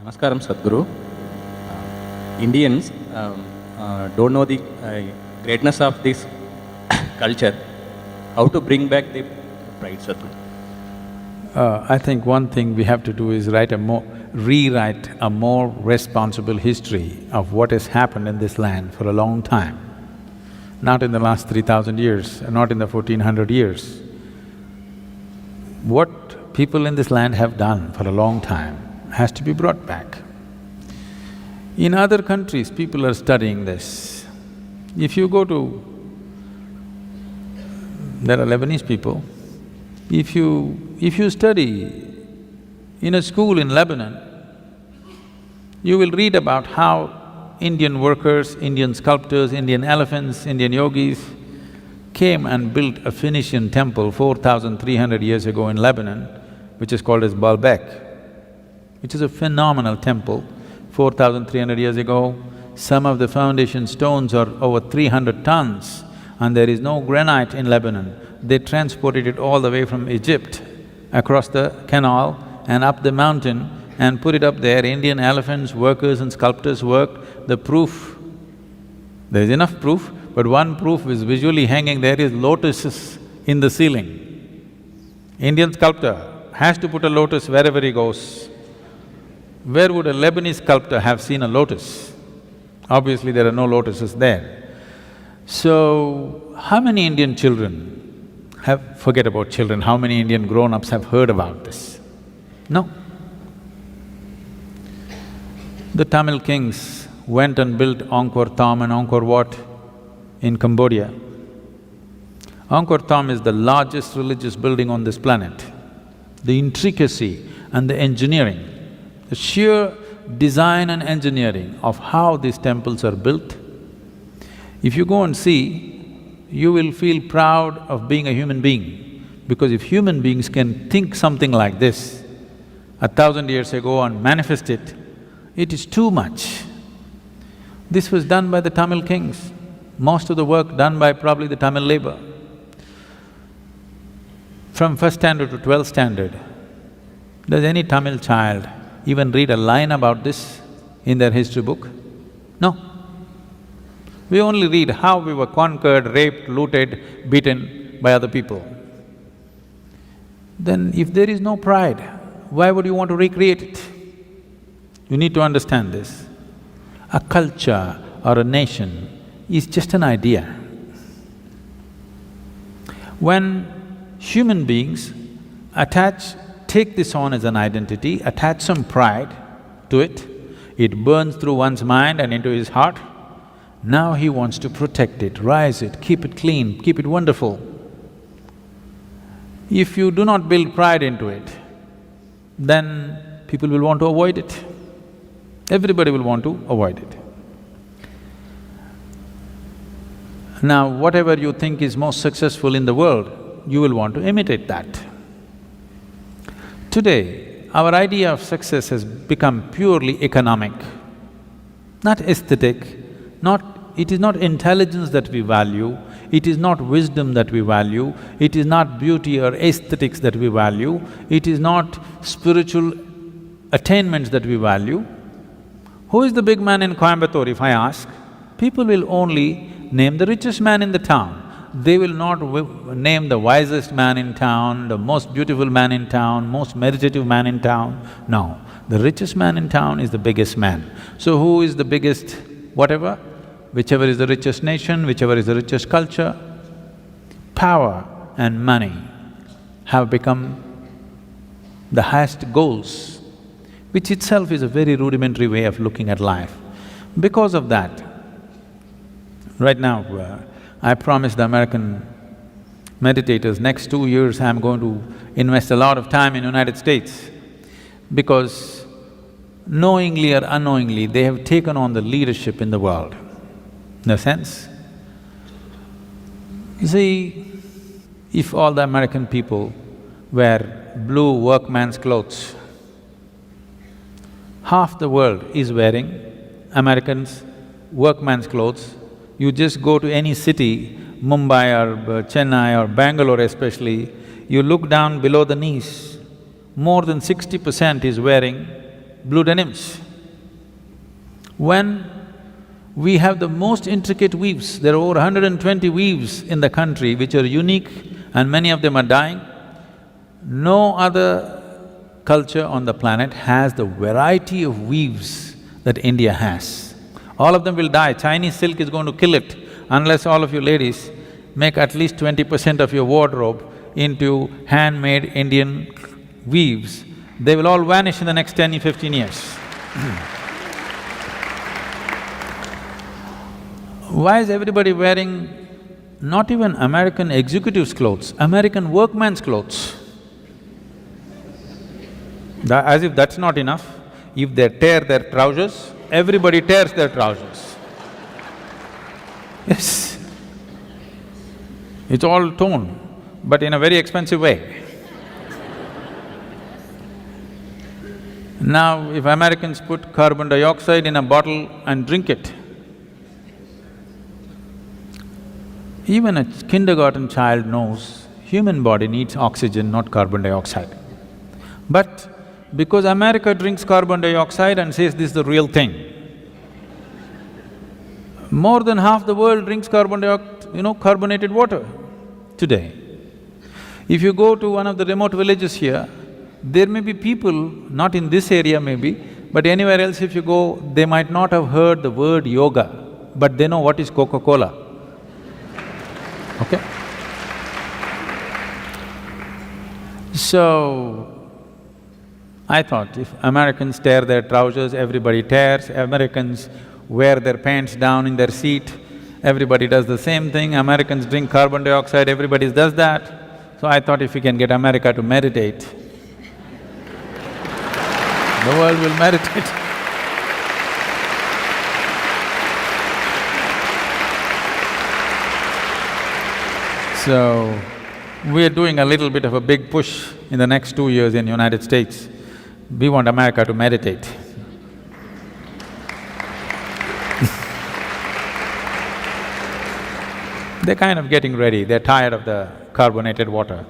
Namaskaram, Sadhguru. Indians don't know the greatness of this culture. How to bring back the pride, Sadhguru? I think one thing we have to do is rewrite a more responsible history of what has happened in this land for a long time. Not in the last 3,000 years, not in the 1400 years. What people in this land have done for a long time has to be brought back. In other countries, people are studying this. If you go to… there are Lebanese people, if you study in a school in Lebanon, you will read about how Indian workers, Indian sculptors, Indian elephants, Indian yogis came and built a Phoenician temple 4,300 years ago in Lebanon, which is called as Baalbek, which is a phenomenal temple. 4,300 years ago, some of the foundation stones are over 300 tons and there is no granite in Lebanon. They transported it all the way from Egypt across the canal and up the mountain and put it up there. Indian elephants, workers and sculptors worked. The proof, there is enough proof, but one proof is visually hanging there is lotuses in the ceiling. Indian sculptor has to put a lotus wherever he goes. Where would a Lebanese sculptor have seen a lotus? Obviously there are no lotuses there. So, how many Indian children forget about children, how many Indian grown-ups have heard about this? No. The Tamil kings went and built Angkor Thom and Angkor Wat in Cambodia. Angkor Thom is the largest religious building on this planet. The intricacy and the engineering, the sheer design and engineering of how these temples are built, if you go and see, you will feel proud of being a human being. Because if human beings can think something like this 1,000 years ago and manifest it, it is too much. This was done by the Tamil kings, most of the work done by probably the Tamil labor. From first standard to 12th standard, does any Tamil child even read a line about this in their history book? No. We only read how we were conquered, raped, looted, beaten by other people. Then if there is no pride, why would you want to recreate it? You need to understand this. A culture or a nation is just an idea. When human beings take this on as an identity, attach some pride to it, it burns through one's mind and into his heart. Now he wants to protect it, rise it, keep it clean, keep it wonderful. If you do not build pride into it, then people will want to avoid it. Everybody will want to avoid it. Now, whatever you think is most successful in the world, you will want to imitate that. Today, our idea of success has become purely economic, not aesthetic, it is not intelligence that we value, it is not wisdom that we value, it is not beauty or aesthetics that we value, it is not spiritual attainments that we value. Who is the big man in Coimbatore, if I ask? People will only name the richest man in the town. They will not name the wisest man in town, the most beautiful man in town, most meditative man in town. No, the richest man in town is the biggest man. So who is the biggest whatever? Whichever is the richest nation, whichever is the richest culture, power and money have become the highest goals, which itself is a very rudimentary way of looking at life. Because of that, right now, I promised the American meditators, next 2 years I'm going to invest a lot of time in United States because knowingly or unknowingly, they have taken on the leadership in the world. In a sense, you see, if all the American people wear blue workman's clothes, half the world is wearing Americans' workman's clothes. You just go to any city, Mumbai or Chennai or Bangalore especially, you look down below the knees, more than 60% is wearing blue denims. When we have the most intricate weaves, there are over 120 weaves in the country which are unique and many of them are dying. No other culture on the planet has the variety of weaves that India has. All of them will die. Chinese silk is going to kill it unless all of you ladies make at least 20% of your wardrobe into handmade Indian weaves. They will all vanish in the next 10 or 15 years. Why is everybody wearing not even American executives' clothes, American workman's clothes? As if that's not enough, if they tear their trousers, everybody tears their trousers. Yes. It's all torn, but in a very expensive way. Now, if Americans put carbon dioxide in a bottle and drink it, even a kindergarten child knows human body needs oxygen, not carbon dioxide. But because America drinks carbon dioxide and says this is the real thing, more than half the world drinks carbonated water today. If you go to one of the remote villages here, there may be people, not in this area maybe, but anywhere else if you go, they might not have heard the word yoga, but they know what is Coca-Cola. Okay? So, I thought if Americans tear their trousers, everybody tears, Americans wear their pants down in their seat, everybody does the same thing, Americans drink carbon dioxide, everybody does that. So I thought if we can get America to meditate, the world will meditate. So, we are doing a little bit of a big push in the next 2 years in United States. We want America to meditate. They're kind of getting ready, they're tired of the carbonated water.